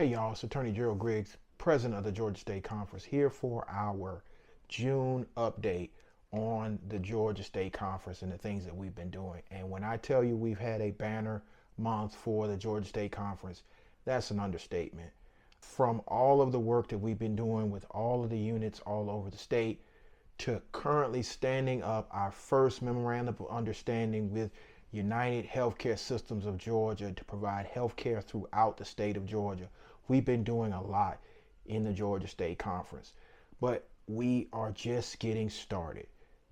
Hey y'all, it's Attorney Gerald Griggs, President of the Georgia State Conference, here for our June update on the Georgia State Conference and the things that we've been doing. And when I tell you we've had a banner month for the Georgia State Conference, that's an understatement. From all of the work that we've been doing with all of the units all over the state to currently standing up our first memorandum of understanding with United Healthcare Systems of Georgia to provide healthcare throughout the state of Georgia. We've been doing a lot in the Georgia State Conference, but we are just getting started.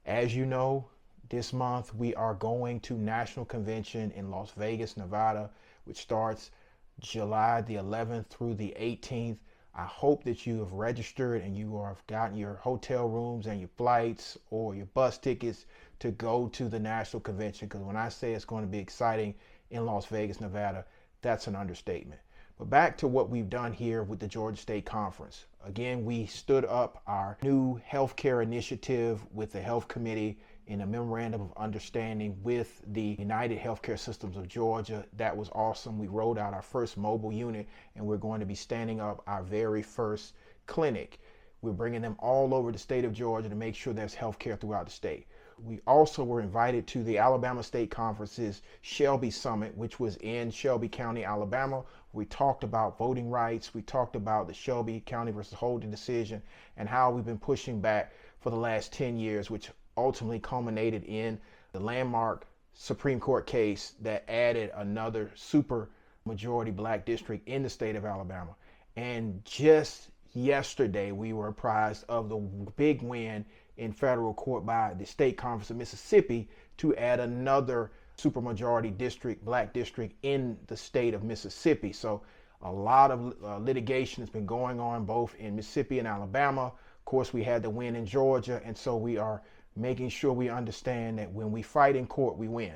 As you know, this month we are going to National Convention in Las Vegas, Nevada, which starts July the 11th through the 18th. I hope that you have registered and you have gotten your hotel rooms and your flights or your bus tickets to go to the National Convention, because when I say it's going to be exciting in Las Vegas, Nevada, that's an understatement. But back to what we've done here with the Georgia State Conference. Again, we stood up our new healthcare initiative with the Health Committee in a memorandum of understanding with the United Healthcare Systems of Georgia. That was awesome. We rolled out our first mobile unit, and we're going to be standing up our very first clinic. We're bringing them all over the state of Georgia to make sure there's healthcare throughout the state. We also were invited to the Alabama State Conference's Shelby Summit, which was in Shelby County, Alabama. We talked about voting rights. We talked about the Shelby County versus Holden decision and how we've been pushing back for the last 10 years, which ultimately culminated in the landmark Supreme Court case that added another super majority black district in the state of Alabama. And just yesterday, we were apprised of the big win in federal court by the State Conference of Mississippi to add another supermajority district, black district in the state of Mississippi. So a lot of litigation has been going on both in Mississippi and Alabama. Of course, we had the win in Georgia, and so we are making sure we understand that when we fight in court, we win.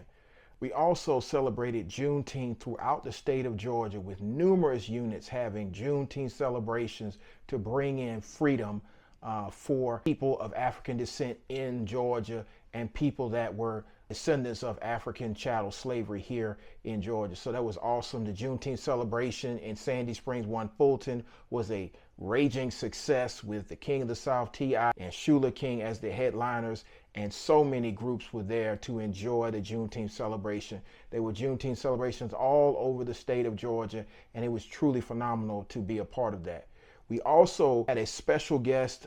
We also celebrated Juneteenth throughout the state of Georgia, with numerous units having Juneteenth celebrations to bring in freedom for people of African descent in Georgia and people that were descendants of African chattel slavery here in Georgia. So that was awesome. The Juneteenth celebration in Sandy Springs, One Fulton, was a raging success with the King of the South, T.I., and Shula King as the headliners, and so many groups were there to enjoy the Juneteenth celebration. There were Juneteenth celebrations all over the state of Georgia, and it was truly phenomenal to be a part of that. We also had a special guest,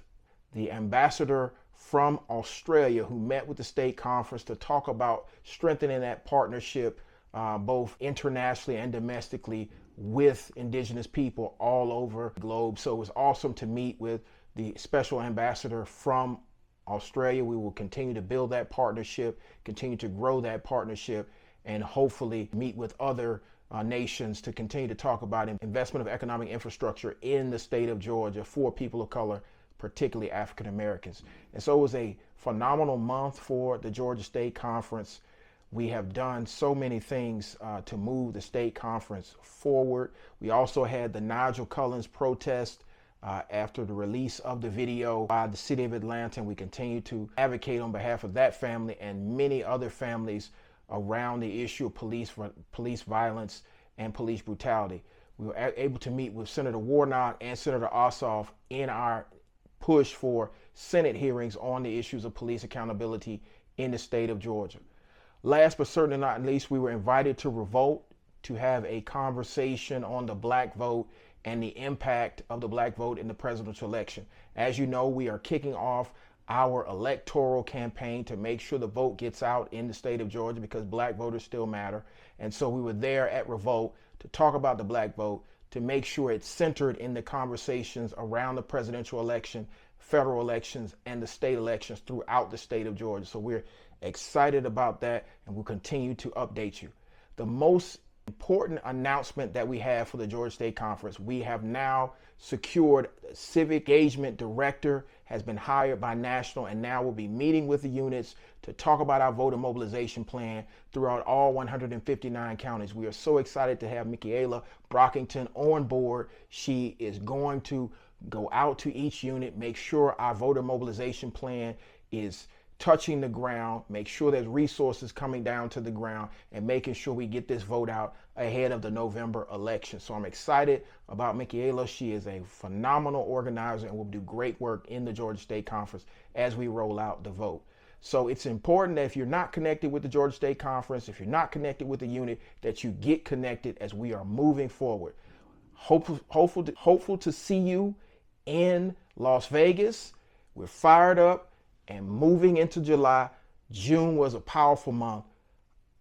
the ambassador from Australia, who met with the state conference to talk about strengthening that partnership both internationally and domestically with indigenous people all over the globe. So it was awesome to meet with the special ambassador from Australia. We will continue to build that partnership, continue to grow that partnership, and hopefully meet with other nations to continue to talk about investment of economic infrastructure in the state of Georgia for people of color, particularly African Americans. And so it was a phenomenal month for the Georgia State Conference. We have done so many things to move the state conference forward. We also had the Nigel Cullins protest after the release of the video by the city of Atlanta, and we continue to advocate on behalf of that family and many other families around the issue of police violence and police brutality. We were able to meet with Senator Warnock and Senator Ossoff in our push for Senate hearings on the issues of police accountability in the state of Georgia. Last but certainly not least, we were invited to Revolt to have a conversation on the black vote and the impact of the black vote in the presidential election. As you know, we are kicking off our electoral campaign to make sure the vote gets out in the state of Georgia, because black voters still matter. And so we were there at Revolt to talk about the black vote, to make sure it's centered in the conversations around the presidential election, federal elections, and the state elections throughout the state of Georgia. So we're excited about that, and we'll continue to update you. The most important announcement that we have for the Georgia State Conference, we have now secured a civic engagement director, has been hired by National, and now we'll be meeting with the units to talk about our voter mobilization plan throughout all 159 counties. We are so excited to have Michaela Brockington on board. She is going to go out to each unit, make sure our voter mobilization plan is touching the ground, make sure there's resources coming down to the ground, and making sure we get this vote out ahead of the November election. So I'm excited about Michaela. She is a phenomenal organizer and will do great work in the Georgia State Conference as we roll out the vote. So it's important that if you're not connected with the Georgia State Conference, if you're not connected with the unit, that you get connected as we are moving forward. Hopeful to see you in Las Vegas. We're fired up and moving into July. June was a powerful month.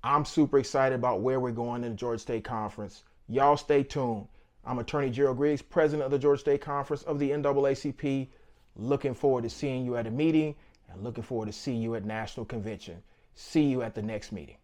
I'm super excited about where we're going in the Georgia State Conference. Y'all stay tuned. I'm Attorney Gerald Griggs, President of the Georgia State Conference of the NAACP. Looking forward to seeing you at a meeting and looking forward to seeing you at National Convention. See you at the next meeting.